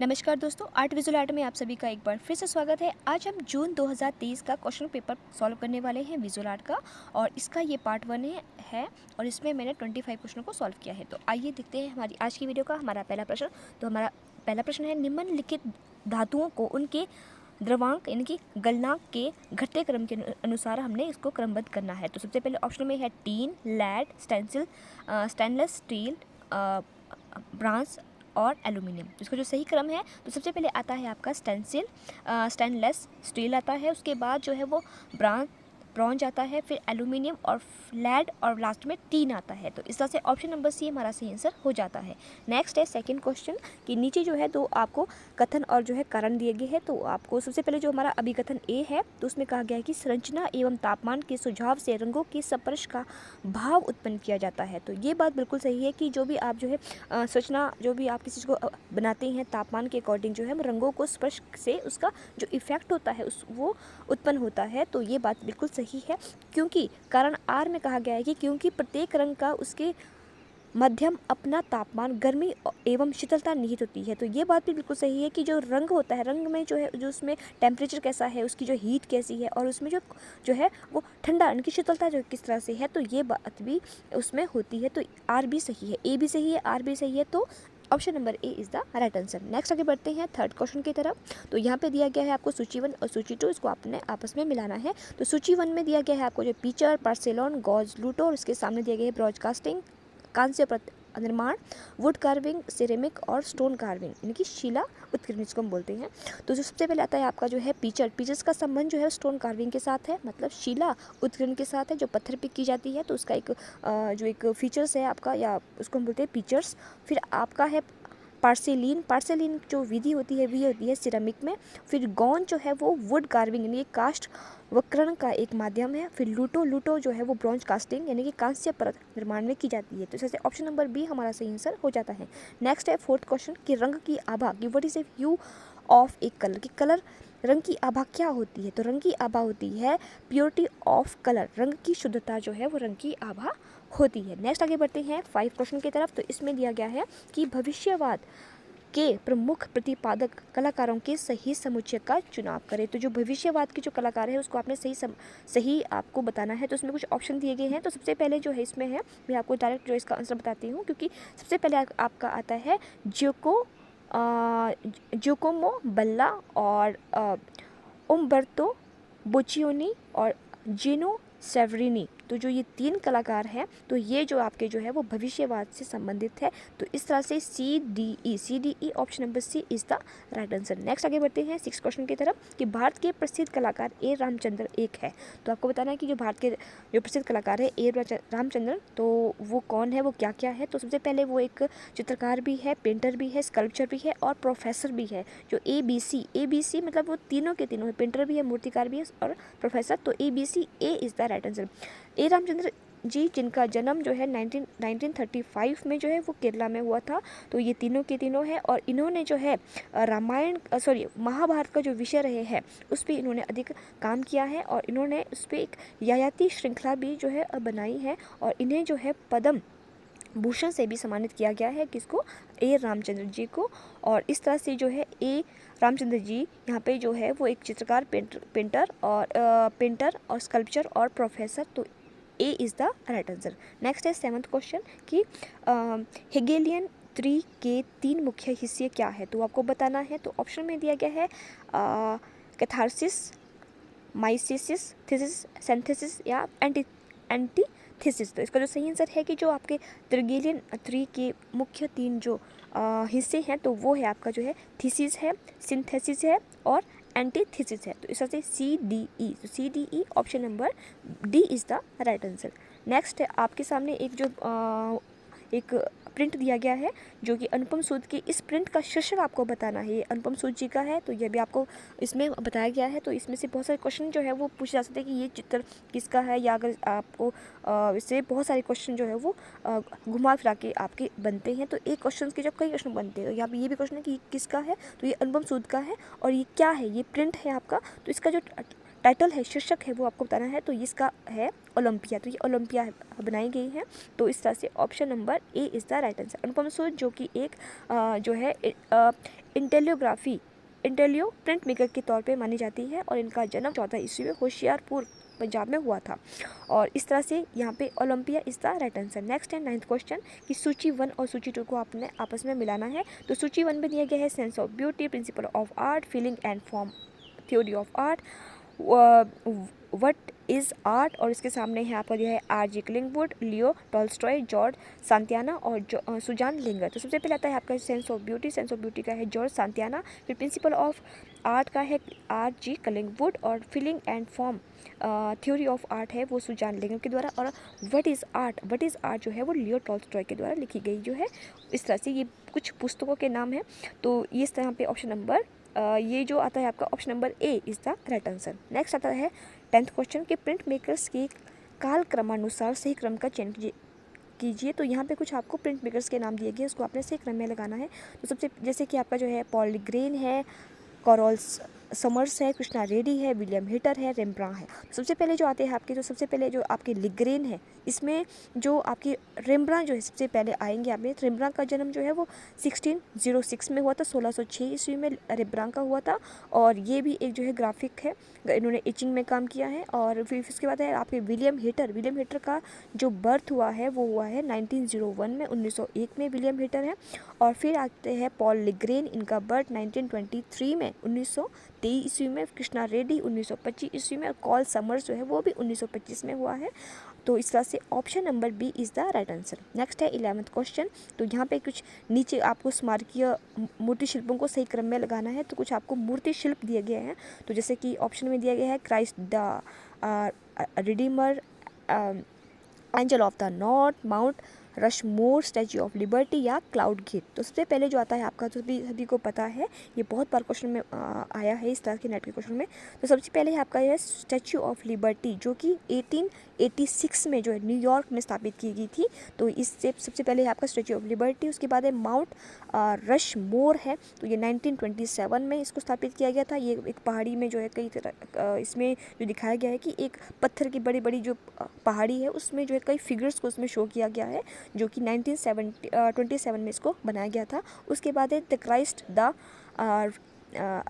नमस्कार दोस्तों, art visual art में आप सभी का एक बार फिर से स्वागत है। आज हम जून 2023 का क्वेश्चन पेपर सॉल्व करने वाले हैं विजुअल आर्ट का, और इसका ये पार्ट 1 है और इसमें मैंने 25 क्वेश्चनों को सॉल्व किया है। तो आइए देखते हैं हमारी आज की वीडियो का हमारा पहला प्रश्न। तो हमारा पहला प्रश्न है, निम्नलिखित धातुओं को उनके द्रव्यांक यानी कि गलनांक के घटते क्रम के अनुसार हमने इसको क्रमबद्ध करना है। तो सबसे पहले ऑप्शन में है टीन, लैड, स्टेनलेस स्टील, ब्रांस और एल्यूमिनियम। तो इसका जो सही क्रम है, तो सबसे पहले आता है आपका स्टेनलेस स्टील आता है, उसके बाद जो है वो ब्रॉन्ज आता है, फिर एल्यूमिनियम और लेड, और लास्ट में टीन आता है। तो इस तरह से ऑप्शन नंबर सी हमारा सही आंसर हो जाता है। नेक्स्ट है सेकंड क्वेश्चन कि नीचे जो है तो आपको कथन और जो है कारण दिए गए हैं। तो आपको सबसे पहले जो हमारा अभिकथन ए है, तो उसमें कहा गया है कि संरचना एवं तापमान के सुझाव से रंगों के स्पर्श का भाव उत्पन्न किया जाता है। तो ये बात बिल्कुल सही है कि जो भी आप जो है संरचना जो भी आप किसी चीज़ को बनाते हैं, तापमान के अकॉर्डिंग जो है रंगों को स्पर्श से उसका जो इफेक्ट होता है वो उत्पन्न होता है। तो ये बात बिल्कुल सही है, क्योंकि कारण आर में कहा गया है कि क्योंकि प्रत्येक रंग का उसके मध्यम अपना तापमान, गर्मी एवं शीतलता निहित होती है। तो ये बात भी बिल्कुल सही है कि जो रंग होता है, रंग में जो है जो उसमें टेम्परेचर कैसा है, उसकी जो हीट कैसी है, और उसमें जो है वो ठंडा उनकी शीतलता जो किस तरह से है, तो ये बात भी उसमें होती है। तो आर भी सही है, ए भी सही है, आर भी सही है। तो option number A is the right answer. Next आगे बढ़ते हैं थर्ड क्वेश्चन की तरफ। तो यहाँ पे दिया गया है आपको सूची 1 और सूची 2, इसको आपने आपस में मिलाना है। तो सूची 1 में दिया गया है आपको जो पिचर, पार्सेलोन, गॉज, लूटो, और इसके सामने दिया गया है ब्रॉडकास्टिंग, कांस्य निर्माण, वुड कार्विंग, सिरेमिक और स्टोन कार्विंग यानी कि शिला उत्कीर्ण जिसको हम बोलते हैं। तो जो सबसे पहले आता है आपका जो है पिचर्स का संबंध जो है स्टोन कार्विंग के साथ है, मतलब शिला उत्कीर्ण के साथ है, जो पत्थर पे की जाती है। तो उसका जो एक फीचर्स है आपका, या उसको हम बोलते हैं पिचर्स। फिर आपका है पार्सेलिन जो विधि होती है सिरेमिक में। फिर गौन जो है वो वुड कार्विंग यानी कास्ट वक्रण का एक माध्यम है। फिर लूटो जो है वो ब्रॉन्ज कास्टिंग यानी कि कांस्य परत निर्माण में की जाती है। तो इससे ऑप्शन नंबर बी हमारा सही आंसर हो जाता है। नेक्स्ट है फोर्थ क्वेश्चन कि रंग की आभा की what is a hue of a colour, कि कलर रंग की आभा क्या होती है। तो रंग की आभा होती है प्योरिटी ऑफ कलर, रंग की शुद्धता जो है वो रंग की आभा होती है। नेक्स्ट आगे बढ़ते हैं 5 क्वेश्चन की तरफ। तो इसमें दिया गया है कि भविष्यवाद के प्रमुख प्रतिपादक कलाकारों के सही समुच्चय का चुनाव करें। तो जो भविष्यवाद के जो कलाकार है उसको आपने सही आपको बताना है। तो इसमें कुछ ऑप्शन दिए गए हैं। तो सबसे पहले जो है इसमें है, मैं आपको डायरेक्ट जो इसका आंसर बताती हूँ, क्योंकि सबसे पहले आपका आता है जोकोमो बल्ला और उम्बर्तो बोचियोनी और जीनो सेवरिनी। तो जो ये 3 कलाकार हैं, तो ये जो आपके जो है वो भविष्यवाद से संबंधित है। तो इस तरह से C D E option number C is the right answer. Next आगे बढ़ते हैं 6 क्वेश्चन की तरफ कि भारत के प्रसिद्ध कलाकार ए रामचंद्र एक है। तो आपको बताना है कि जो भारत के जो प्रसिद्ध कलाकार है ए रामचंद्र, तो वो कौन है, वो क्या क्या है। तो सबसे पहले वो एक चित्रकार भी है, पेंटर भी है, स्कल्पचर भी है और प्रोफेसर भी है। जो ए बी सी मतलब वो तीनों के तीनों है, पेंटर भी है, मूर्तिकार भी है और प्रोफेसर। तो ABC A is the right answer. A Ramchandra ji, जिनका जन्म जो है 1935 में जो है वो केरला में हुआ था। तो ये तीनों के तीनों है, और इन्होंने जो है महाभारत का जो विषय रहे हैं उस पर इन्होंने अधिक काम किया है, और इन्होंने उस पर एक यायाति श्रृंखला भी जो है बनाई है, और इन्हें जो है पद्म भूषण से भी सम्मानित किया गया है, किसको, ए रामचंद्र जी को। और इस तरह से जो है ए रामचंद्र जी यहाँ पे जो है वो एक चित्रकार, पेंटर और स्कल्पचर और प्रोफेसर। तो ए is the right answer. Next है 7th क्वेश्चन कि हेगेलियन ट्री के 3 मुख्य हिस्से क्या है। तो आपको बताना है। तो ऑप्शन में दिया गया है कैथारसिस, माइसेसिस, थीसिस, सिंथेसिस या एंटीथीसिस। तो इसका जो सही आंसर है कि जो आपके हेगेलियन ट्री के मुख्य 3 जो हिस्से हैं, तो वो है आपका जो है थीसिस है, सिंथेसिस है और एंटीथीसिस है। तो इस तरह से CDE option number D is the right answer. Next है आपके सामने एक प्रिंट दिया गया है जो कि अनुपम सूद की। इस प्रिंट का शीर्षक आपको बताना है। ये अनुपम सूद जी का है, तो ये भी आपको इसमें बताया गया है। तो इसमें से बहुत सारे क्वेश्चन जो है वो पूछे जा सकते हैं कि ये चित्र किसका है, या अगर आपको इससे बहुत सारे क्वेश्चन जो है वो घुमा फिरा के आपके बनते हैं। तो एक क्वेश्चन के जब कई क्वेश्चन बनते हैं, तो यहाँ पे ये भी क्वेश्चन है कि किसका है, तो ये अनुपम सूद का है। और ये क्या है, ये प्रिंट है आपका। तो इसका जो टाइटल है, शीर्षक है, वो आपको बताना है। तो इसका है ओलंपिया, तो ये ओलंपिया बनाई गई है। तो इस तरह से option number A is the right answer. Anupam Sood जो कि एक जो है इंटेलियो प्रिंट मेकर के तौर पे मानी जाती है और इनका जन्म 14 ईस्वी में होशियारपुर पंजाब में हुआ था। और इस तरह से यहाँ पे Olympia is the right answer. Next है 9th क्वेश्चन कि सूची 1 और सूची 2 को आपने आपस में मिलाना है। तो सूची 1 में दिया गया है sense of beauty, principle of art, feeling and form, theory of art, what is art, और इसके सामने यहाँ पर यह है आर.जी. क्लिंगवुड, लियो टॉल्स्टॉय, जॉर्ज सांतियाना और सुजान लिंगर। तो सबसे पहले आता है आपका sense of beauty. Sense of beauty का है जॉर्ज सांतियाना। फिर प्रिंसिपल ऑफ आर्ट का है आर.जी. क्लिंगवुड और feeling and form theory of art है वो सुजान लिंगर के द्वारा। और व्हाट इज़ आर्ट जो है वो लियो टॉल्स्टॉय के द्वारा लिखी गई जो है। इस तरह से ये कुछ पुस्तकों के नाम हैं। तो इस तरह पे ऑप्शन नंबर ये जो आता है आपका option number A is the right answer. Next आता है 10th क्वेश्चन के प्रिंट मेकर्स की काल क्रमानुसार सही क्रम का चयन कीजिए। तो यहाँ पे कुछ आपको प्रिंट मेकर्स के नाम दिए गए, उसको आपने सही क्रम में लगाना है। तो सबसे जैसे कि आपका जो है पॉल ग्रेन है, कॉरल समर्स है, कृष्णा रेड्डी है, विलियम हिटर है, रेम्ब्रांड है। सबसे पहले जो आते हैं आपके, तो सबसे पहले जो आपके लिग्रेन है, इसमें जो आपकी रेम्ब्रांड जो है सबसे पहले आएंगे। आपने रेम्ब्रांड का जन्म जो है वो 1606 में हुआ था, 1606 ईस्वी में रेम्ब्रांड का हुआ था। और ये भी एक जो है ग्राफिक है, इन्होंने इचिंग में काम किया है। और फिर उसके बाद है आपके विलियम हिटर का जो बर्थ हुआ है वो हुआ है 1901 में, 1901 में विलियम हिटर है। और फिर आते हैं पॉल लिग्रेन, इनका बर्थ 1923 में, 1923 ईस्वी में। कृष्णा रेड्डी 1925 ईस्वी में। और कॉल समर्स जो है वो भी 1925 में हुआ है। तो इस तरह से option number B is the right answer. Next है 11th क्वेश्चन। तो यहाँ पे कुछ नीचे आपको स्मारकीय मूर्ति शिल्पों को सही क्रम में लगाना है। तो कुछ आपको मूर्ति शिल्प दिए गए हैं। तो जैसे कि ऑप्शन में दिया गया है Christ the Redeemer, angel of the north, mount Rushmore, statue of liberty या क्लाउड गेट। तो सबसे पहले जो आता है आपका, तो सभी को पता है, ये बहुत बार क्वेश्चन में आया है इस तरह के नेट के क्वेश्चन में। तो सबसे पहले है आपका यह स्टैच्यू ऑफ लिबर्टी, जो कि 1886 में जो है न्यूयॉर्क में स्थापित की गई थी। तो इससे सबसे पहले है आपका स्टैच्यू ऑफ लिबर्टी। उसके बाद है माउंट रशमोर है, तो ये 1927 में इसको स्थापित किया गया था। ये एक पहाड़ी में जो है कई तरह इसमें जो दिखाया गया है कि एक पत्थर की बड़ी बड़ी जो पहाड़ी है उसमें जो है कई फिगर्स को उसमें शो किया गया है, जो कि 1927 में इसको बनाया गया था। उसके बाद है द क्राइस्ट द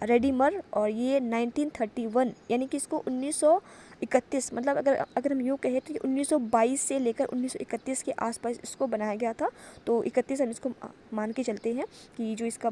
रेडीमर, और ये 1931 यानी कि इसको 1931, मतलब अगर हम यूँ कहें तो ये 1922 से लेकर 1931 के आसपास इसको बनाया गया था। तो 31 हम इसको मान के चलते हैं कि जो इसको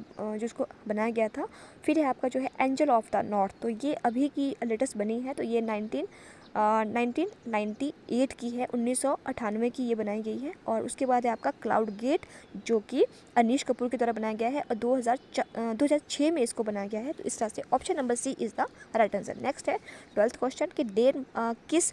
बनाया गया था। फिर है आपका जो है एंजल ऑफ द नॉर्थ, तो ये अभी की लेटेस्ट बनी है। तो ये 1998 की है, 1998 की ये बनाई गई है। और उसके बाद है आपका क्लाउड गेट, जो कि अनीश कपूर के द्वारा बनाया गया है और 2006 में इसको बनाया गया है। तो इस तरह से option number C is the right answer. Next है 12th क्वेश्चन कि किस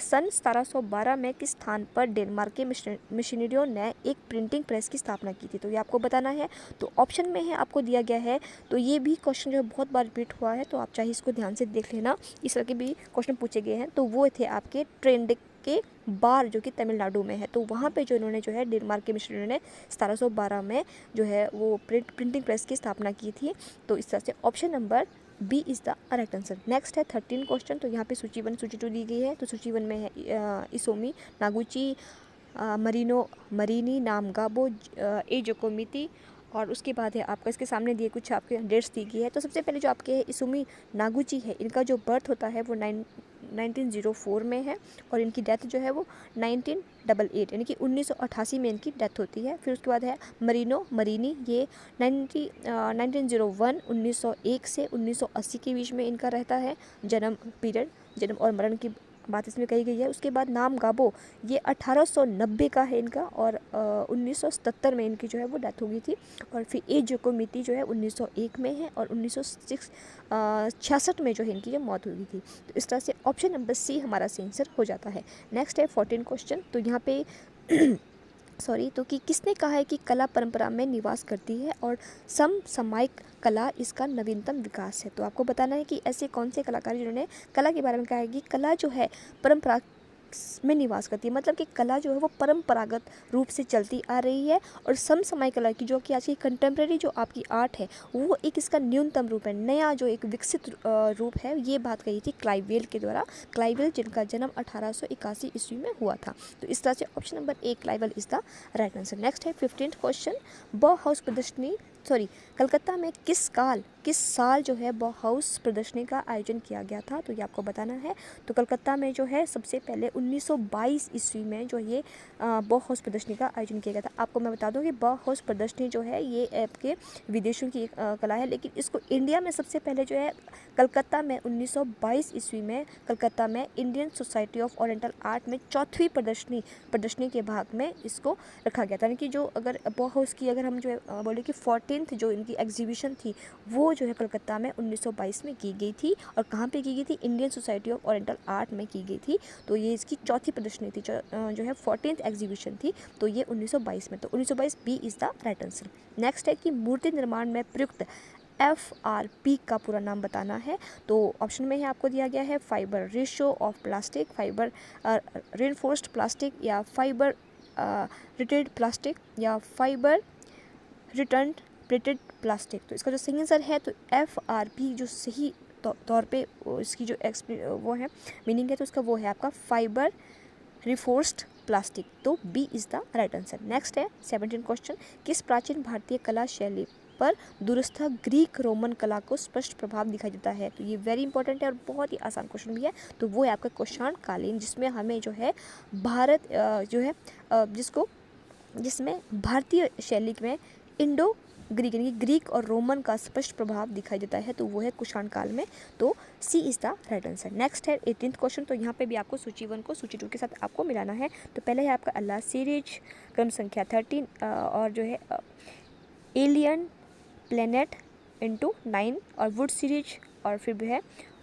सन 1712 में किस स्थान पर डेनमार्क के मिशनरियों ने एक प्रिंटिंग प्रेस की स्थापना की थी। तो ये आपको बताना है। तो ऑप्शन में है आपको दिया गया है। तो ये भी क्वेश्चन जो है बहुत बार रिपीट हुआ है, तो आप चाहे इसको ध्यान से देख लेना, इस तरह के भी क्वेश्चन पूछे गए हैं। तो वो थे आपके ट्रेंडिक के बार, जो कि तमिलनाडु में है। तो वहाँ पे जो इन्होंने जो है डेनमार्क के मिशनरियों ने 1712 में जो है वो प्रिंटिंग प्रेस की स्थापना की थी। तो इस तरह से option number B is the right answer. Next है 13 क्वेश्चन। तो यहाँ पे सूची 1 सूची 2 दी गई है। तो सूची 1 में है इसोमी नागुची, मरीनी नामगाबो, ए जोकोमिती। और उसके बाद है आपका इसके सामने दिए कुछ आपके डेट्स दी गई है। तो सबसे पहले जो आपके इसुमी नागुची है, इनका जो बर्थ होता है वो 1904 में है। और इनकी डेथ जो है वो 1988 यानी कि 1988 में इनकी डेथ होती है। फिर उसके बाद है मरीनी, ये 1901 1901 से 1980 के बीच में इनका रहता है जन्म और मरण की बात इसमें कही गई है। उसके बाद नाम गाबो, ये 1890 का है इनका, और 1977 में इनकी जो है वो डेथ हो गई थी। और फिर ए जोकोमिती जो है 1901 में है, और 1966 में जो है इनकी जो मौत हो गई थी। तो इस तरह से ऑप्शन नंबर सी हमारा सही आंसर हो जाता है। नेक्स्ट है 14 क्वेश्चन। तो यहाँ पे तो कि किसने कहा है कि कला परंपरा में निवास करती है और समसामयिक कला इसका नवीनतम विकास है। तो आपको बताना है कि ऐसे कौन से कलाकार जिन्होंने कला के बारे में कहा है कि कला जो है परंपरा में निवास करती है। मतलब कि कला जो है वो परंपरागत रूप से चलती आ रही है और समसमय कला की जो कि आज की कंटेम्प्रेरी जो आपकी आर्ट है वो एक इसका न्यूनतम रूप है, नया जो एक विकसित रूप है। ये बात कही थी क्लाइवेल के द्वारा, क्लाइवेल जिनका जन्म 1881 ईस्वी में हुआ था। तो इस तरह से ऑप्शन नंबर ए क्लाइवेल is the right answer. Next है 15th क्वेश्चन, बॉहाउस प्रदर्शनी कलकत्ता में किस साल जो है बॉहाउस प्रदर्शनी का आयोजन किया गया था, तो ये आपको बताना है। तो कलकत्ता में जो है सबसे पहले 1922 ईस्वी में जो ये बॉहाउस प्रदर्शनी का आयोजन किया गया था। आपको मैं बता दूं कि बॉहाउस प्रदर्शनी जो है ये आपके विदेशों की एक कला है, लेकिन इसको इंडिया में सबसे पहले जो है कलकत्ता में 1922 ईस्वी में कलकत्ता में Indian society of oriental art में चौथी प्रदर्शनी के भाग में इसको रखा गया था। यानी कि जो अगर बॉहाउस की अगर हम जो है बोले कि 14th जो इनकी एग्जीबिशन थी वो जो है कलकत्ता में 1922 में की गई थी। और कहाँ पे की गई थी? Indian society of oriental art में की गई थी। तो ये इसकी चौथी प्रदर्शनी थी, जो है 14th एग्जीबिशन थी, तो ये 1922 में। तो 1922 B is the right answer. Next है कि मूर्ति निर्माण में प्रयुक्त FRP का पूरा नाम बताना है। तो ऑप्शन में है आपको दिया गया है fibre ratio of plastic, fibre reinforced plastic, या फाइबर रिटेड प्लास्टिक, या फाइबर रिटर्न प्लेटेड प्लास्टिक। तो इसका जो सही आंसर है तो FRP जो सही तौर पे इसकी जो वो है मीनिंग है, तो इसका वो है आपका फाइबर रिफोर्स्ड प्लास्टिक। तो B is the right answer. Next है 17 क्वेश्चन, किस प्राचीन भारतीय कला शैली पर दूरस्थ ग्रीक रोमन कला को स्पष्ट प्रभाव दिखाई देता है? तो ये वेरी इंपॉर्टेंट है और बहुत ही आसान क्वेश्चन भी है। तो वो है आपका कुषाण कालीन, जिसमें हमें जो है भारत जो है जिसमें भारतीय शैली में इंडो ग्रीक यानी ग्रीक और रोमन का स्पष्ट प्रभाव दिखाई देता है। तो वो है कुषाण काल में। तो C is the right answer. Next है 18th क्वेश्चन। तो यहाँ पे भी आपको सूची 1 को सूची 2 के साथ आपको मिलाना है। तो पहले है आपका अल्लाह सीरीज क्रम संख्या 13 और जो है एलियन प्लेनेट इंटू 9 और वुड सीरीज और फिर भी है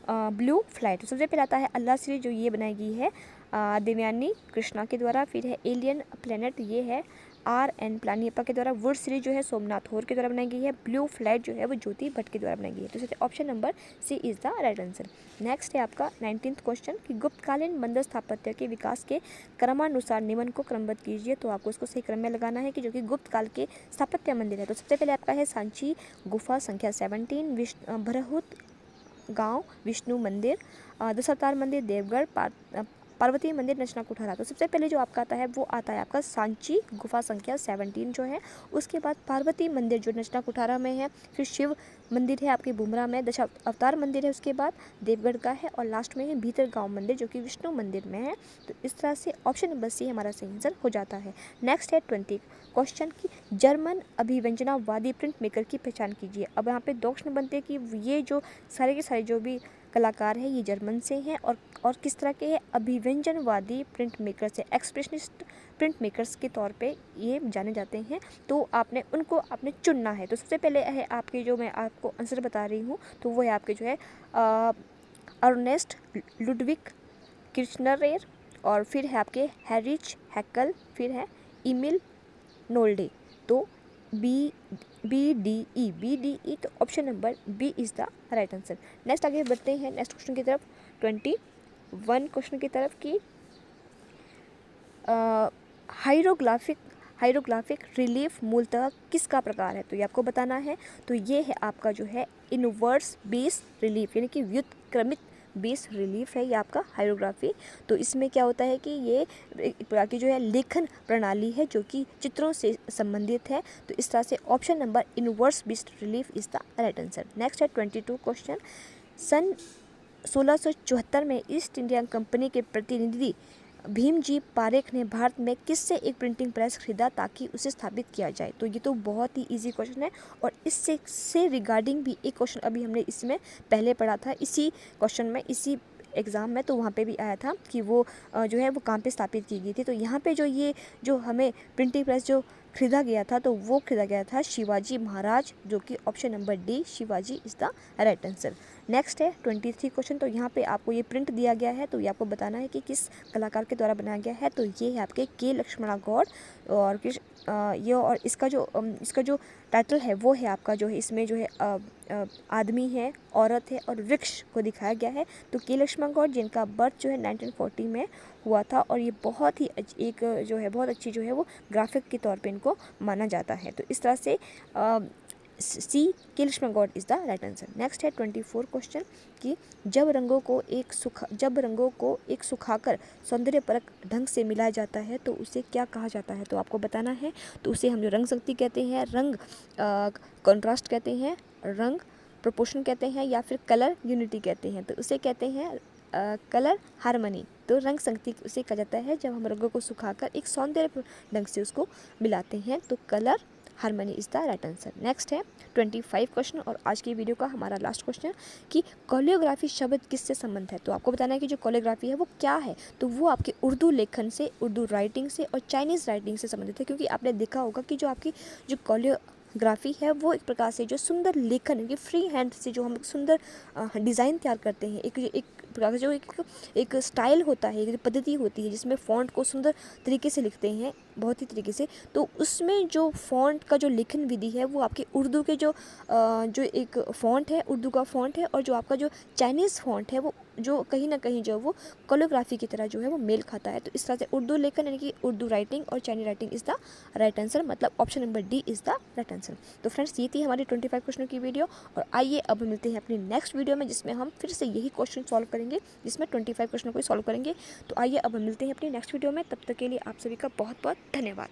ब्लू फ्लाइट। तो सबसे पहले आता है अल्लाह सीरीज, जो ये बनाई गई है देवयानी कृष्णा के द्वारा। फिर है एलियन प्लेनेट, ये है RN प्लानियप्पा के द्वारा। वुड सीरीज जो है सोमनाथ होर के द्वारा बनाई गई है। ब्लू फ्लाइट जो है वो ज्योति भट्ट के द्वारा बनाई गई है। तो इससे option number C is the right answer. Next है आपका 19th क्वेश्चन कि गुप्तकालीन मंदिर स्थापत्य के विकास के क्रमानुसार निम्न को क्रमबद्ध कीजिए। तो आपको इसको सही क्रम में लगाना है कि जो कि गुप्त काल के स्थापत्य मंदिर है। तो सबसे पहले आपका है सांची गुफा संख्या 17, भरहुत गांव विष्णु मंदिर, दशावतार मंदिर देवगढ़, पार्वती मंदिर नचना कुठारा। तो सबसे पहले जो आपका आता है वो आता है आपका सांची गुफा संख्या 17 जो है। उसके बाद पार्वती मंदिर जो नचना कुठारा में है, फिर शिव मंदिर है आपके बुमरा में, दशावतार मंदिर है, उसके बाद देवगढ़ का है, और लास्ट में है भीतर गांव मंदिर जो कि विष्णु मंदिर में है। तो इस तरह से ऑप्शन नंबर सी हमारा सही आंसर हो जाता है। नेक्स्ट है 20 क्वेश्चन की जर्मन अभिव्यंजनावादी प्रिंट मेकर की पहचान कीजिए। अब यहाँ पे दो ऑप्शन बनते हैं कि ये जो सारे के सारे जो भी कलाकार हैं ये जर्मन से हैं और किस तरह के हैं? अभिव्यंजनवादी प्रिंट मेकर से, एक्सप्रेशनिस्ट प्रिंट मेकर्स के तौर पे ये जाने जाते हैं। तो आपने चुनना है। तो सबसे पहले है आपके जो मैं आपको आंसर बता रही हूँ, तो वो है आपके जो है अर्नेस्ट लुडविग किर्चनरेर, और फिर है आपके हैरिच हैकल, फिर है इमिल नोल्डे। तो बी डी ई। तो option number B is the right answer. Next आगे बढ़ते हैं नेक्स्ट क्वेश्चन की तरफ, 21 क्वेश्चन की तरफ की हायरोग्राफिक रिलीफ मूलतः किसका प्रकार है? तो ये आपको बताना है। तो ये है आपका जो है इनवर्स बेस रिलीफ, यानी कि व्युत्क्रमित बेस रिलीफ है ये आपका हायरोग्राफी। तो इसमें क्या होता है कि ये एक प्रकार की जो है लेखन प्रणाली है जो कि चित्रों से संबंधित है। तो इस तरह से option number inverse base relief is the right answer. Next है 22 क्वेश्चन, सन 1674 में ईस्ट इंडिया कंपनी के प्रतिनिधि भीमजी पारेख ने भारत में किससे एक प्रिंटिंग प्रेस खरीदा ताकि उसे स्थापित किया जाए? तो ये तो बहुत ही इजी क्वेश्चन है, और इससे रिगार्डिंग भी एक क्वेश्चन अभी हमने इसमें पहले पढ़ा था, इसी क्वेश्चन में, इसी एग्ज़ाम में। तो वहाँ पे भी आया था कि वो जो है वो कहाँ पे स्थापित की गई थी। तो यहाँ पे जो हमें प्रिंटिंग प्रेस जो खरीदा गया था, तो वो खरीदा गया था शिवाजी महाराज, जो कि option number D Shivaji is the right answer. Next है 23 क्वेश्चन। तो यहाँ पे आपको ये प्रिंट दिया गया है, तो ये आपको बताना है कि किस कलाकार के द्वारा बनाया गया है। तो ये है आपके के लक्ष्मणा गौड़ और ये और इसका जो टाइटल है वो है आपका जो है, इसमें जो है आदमी है, औरत है और वृक्ष को दिखाया गया है। तो के लक्ष्मण गौड़ जिनका बर्थ जो है 1940 में हुआ था, और ये बहुत ही एक जो है बहुत अच्छी जो है वो ग्राफिक के तौर पे इनको माना जाता है। तो इस तरह से सी के Laxman Gaur is the right answer. Next है 24 क्वेश्चन कि जब रंगों को एक सुखाकर सौंदर्यपरक ढंग से मिलाया जाता है तो उसे क्या कहा जाता है। तो आपको बताना है। तो उसे हम जो रंग शक्ति कहते हैं, रंग कॉन्ट्रास्ट कहते हैं, रंग प्रोपोर्शन कहते हैं, या फिर कलर यूनिटी कहते हैं। तो उसे कहते हैं कलर हार्मनी। तो रंग संगति उसे कहा जाता है जब हम रंगों को सुखाकर एक सौंदर्य ढंग से उसको मिलाते हैं। तो colour harmony is the right answer. Next है 25 क्वेश्चन और आज की वीडियो का हमारा लास्ट क्वेश्चन कि कोरियोग्राफी शब्द किससे संबंध है। तो आपको बताना है कि जो कोरियोग्राफी है वो क्या है। तो वो आपके उर्दू लेखन से, उर्दू राइटिंग से और चाइनीज़ राइटिंग से संबंधित है। क्योंकि आपने देखा होगा कि जो आपकी जो कोरियोग्राफी है वो एक प्रकार से जो सुंदर लेखन है कि फ्री हैंड से जो हम सुंदर डिज़ाइन तैयार करते हैं, एक प्रकार से जो एक स्टाइल होता है, एक पद्धति होती है जिसमें फ़ॉन्ट को सुंदर तरीके से लिखते हैं, बहुत ही तरीके से। तो उसमें जो फ़ॉन्ट का जो लेखन विधि है वो आपके उर्दू के जो एक फ़ॉन्ट है, उर्दू का फ़ॉन्ट है, और जो आपका जो चाइनीज़ फ़ॉन्ट है वो जो कहीं ना कहीं जो वो कोरियोग्राफी की तरह जो है वो मेल खाता है। तो इस तरह से उर्दू लेखन यानी कि उर्दू राइटिंग और Chinese writing is the right answer, मतलब option number D is the right answer. तो फ्रेंड्स, ये थी हमारी 25 क्वेश्चनों की वीडियो, और आइए अब मिलते हैं अपनी नेक्स्ट वीडियो में जिसमें हम फिर से यही क्वेश्चन सॉल्व करेंगे, जिसमें 25 क्वेश्चनों को सॉल्व करेंगे। तो आइए अब मिलते हैं अपनी नेक्स्ट वीडियो में। तब तक के लिए आप सभी का बहुत बहुत धन्यवाद।